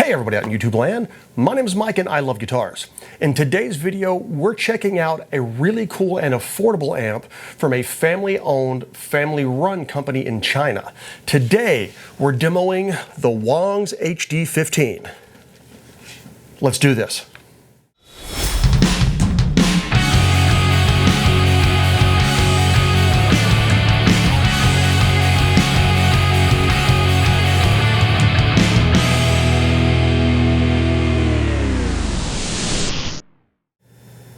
Hey everybody out in YouTube land, my name is Mike and I love guitars. In today's video, we're checking out a really cool and affordable amp from a family-owned, family-run company in China. Today, we're demoing the Wangs HD-15. Let's do this.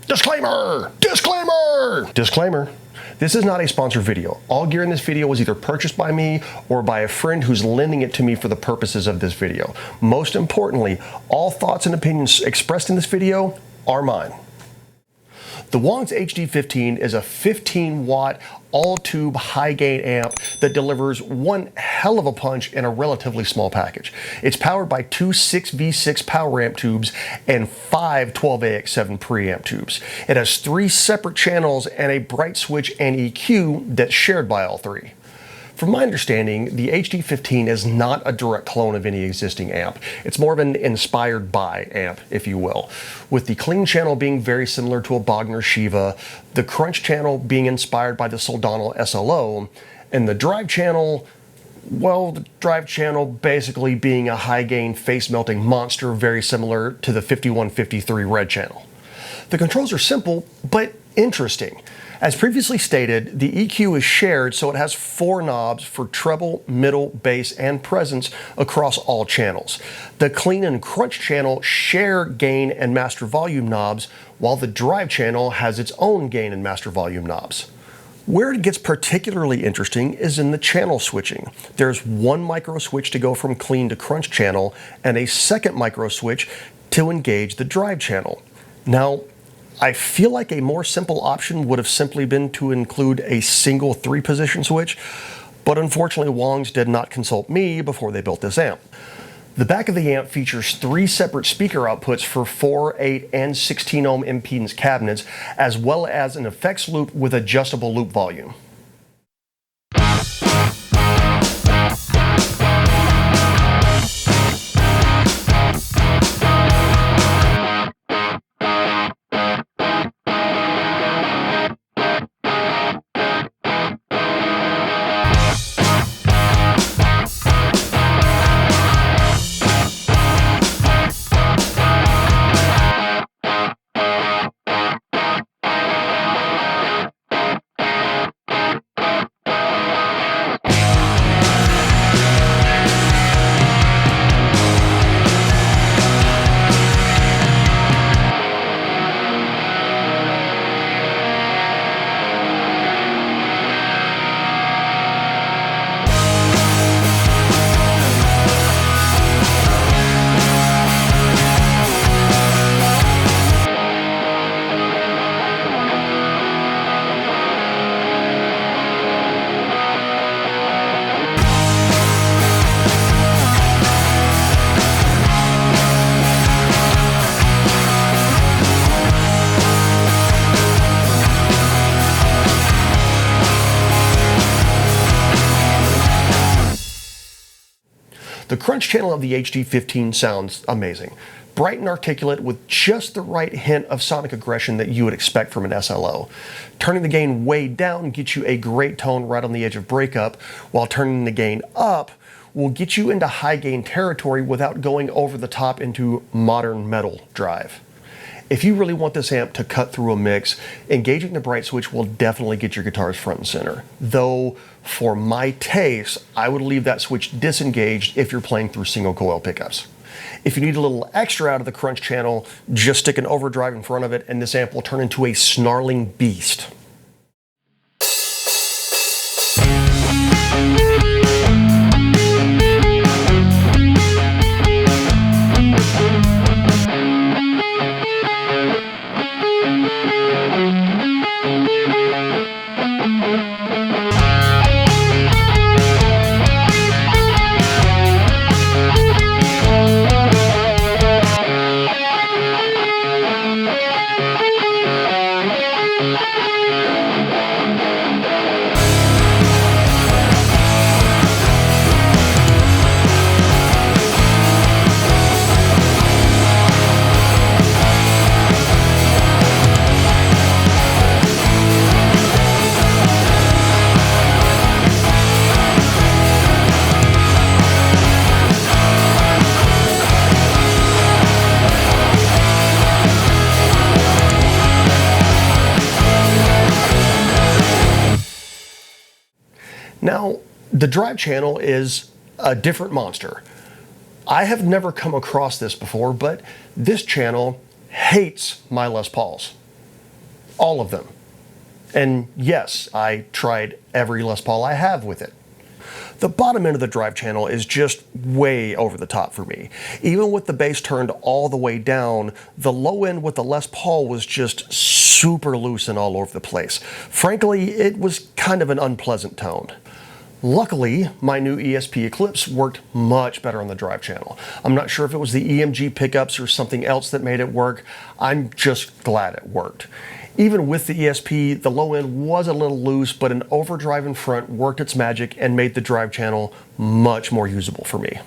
Disclaimer! Disclaimer! Disclaimer. This is not a sponsored video. All gear in this video was either purchased by me or by a friend who's lending it to me for the purposes of this video. Most importantly, all thoughts and opinions expressed in this video are mine. The Wangs HD-15 is a 15-watt all-tube high-gain amp that delivers one hell of a punch in a relatively small package. It's powered by two 6V6 power amp tubes and 5 12AX7 preamp tubes. It has 3 separate channels and a bright switch and EQ that's shared by all 3. From my understanding, the HD-15 is not a direct clone of any existing amp. It's more of an inspired by amp, if you will, with the clean channel being very similar to a Bogner Shiva, the crunch channel being inspired by the Soldano SLO, and the drive channel, well, the drive channel basically being a high-gain face-melting monster very similar to the 5153 red channel. The controls are simple, but interesting. As previously stated, the EQ is shared, so it has 4 knobs for treble, middle, bass, and presence across all channels. The clean and crunch channel share gain and master volume knobs, while the drive channel has its own gain and master volume knobs. Where it gets particularly interesting is in the channel switching. There's one micro switch to go from clean to crunch channel, and a second micro switch to engage the drive channel. Now, I feel like a more simple option would have simply been to include a single 3-position switch, but unfortunately Wangs did not consult me before they built this amp. The back of the amp features 3 separate speaker outputs for 4, 8, and 16 ohm impedance cabinets, as well as an effects loop with adjustable loop volume. The crunch channel of the HD-15 sounds amazing. Bright and articulate with just the right hint of sonic aggression that you would expect from an SLO. Turning the gain way down gets you a great tone right on the edge of breakup, while turning the gain up will get you into high gain territory without going over the top into modern metal drive. If you really want this amp to cut through a mix, engaging the bright switch will definitely get your guitars front and center. Though, for my taste, I would leave that switch disengaged if you're playing through single coil pickups. If you need a little extra out of the crunch channel, just stick an overdrive in front of it and this amp will turn into a snarling beast. The drive channel is a different monster. I have never come across this before, but this channel hates my Les Pauls. All of them. And yes, I tried every Les Paul I have with it. The bottom end of the drive channel is just way over the top for me. Even with the bass turned all the way down, the low end with the Les Paul was just super loose and all over the place. Frankly, it was kind of an unpleasant tone. Luckily, my new ESP Eclipse worked much better on the drive channel. I'm not sure if it was the EMG pickups or something else that made it work. I'm just glad it worked. Even with the ESP, the low end was a little loose, but an overdrive in front worked its magic and made the drive channel much more usable for me.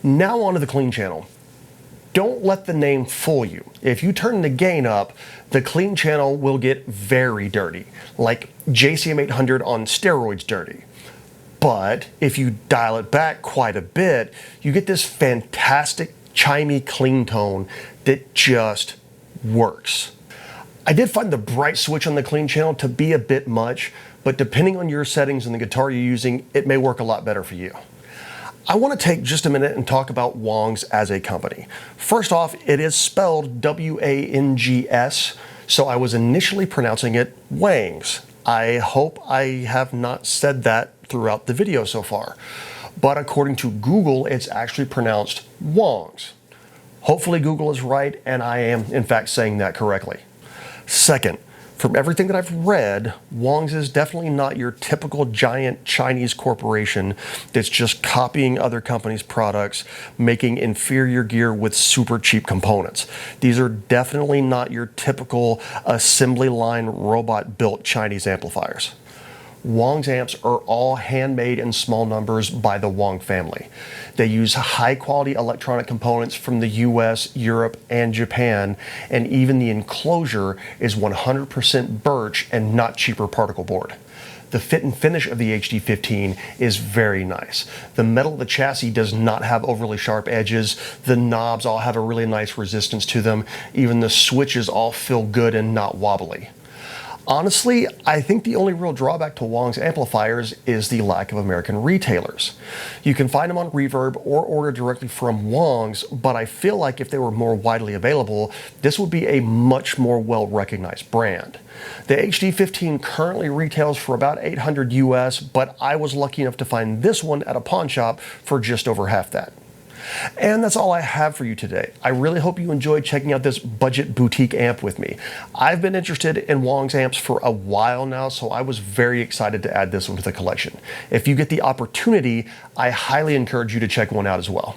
Now onto the clean channel. Don't let the name fool you. If you turn the gain up, the clean channel will get very dirty, like JCM 800 on steroids dirty. But if you dial it back quite a bit, you get this fantastic chimey clean tone that just works. I did find the bright switch on the clean channel to be a bit much, but depending on your settings and the guitar you're using, it may work a lot better for you. I want to take just a minute and talk about Wangs as a company. First off, it is spelled W-A-N-G-S, so I was initially pronouncing it Wangs. I hope I have not said that throughout the video so far. But according to Google, it's actually pronounced Wangs. Hopefully Google is right, and I am in fact saying that correctly. Second, from everything that I've read, Wangs is definitely not your typical giant Chinese corporation that's just copying other companies' products, making inferior gear with super cheap components. These are definitely not your typical assembly line robot-built Chinese amplifiers. Wangs amps are all handmade in small numbers by the Wang family. They use high-quality electronic components from the US, Europe, and Japan, and even the enclosure is 100% birch and not cheaper particle board. The fit and finish of the HD-15 is very nice. The metal of the chassis does not have overly sharp edges. The knobs all have a really nice resistance to them. Even the switches all feel good and not wobbly. Honestly, I think the only real drawback to Wangs amplifiers is the lack of American retailers. You can find them on Reverb or order directly from Wangs, but I feel like if they were more widely available, this would be a much more well-recognized brand. The HD-15 currently retails for about $800 US, but I was lucky enough to find this one at a pawn shop for just over half that. And that's all I have for you today. I really hope you enjoyed checking out this budget boutique amp with me. I've been interested in Wangs amps for a while now, so I was very excited to add this one to the collection. If you get the opportunity, I highly encourage you to check one out as well.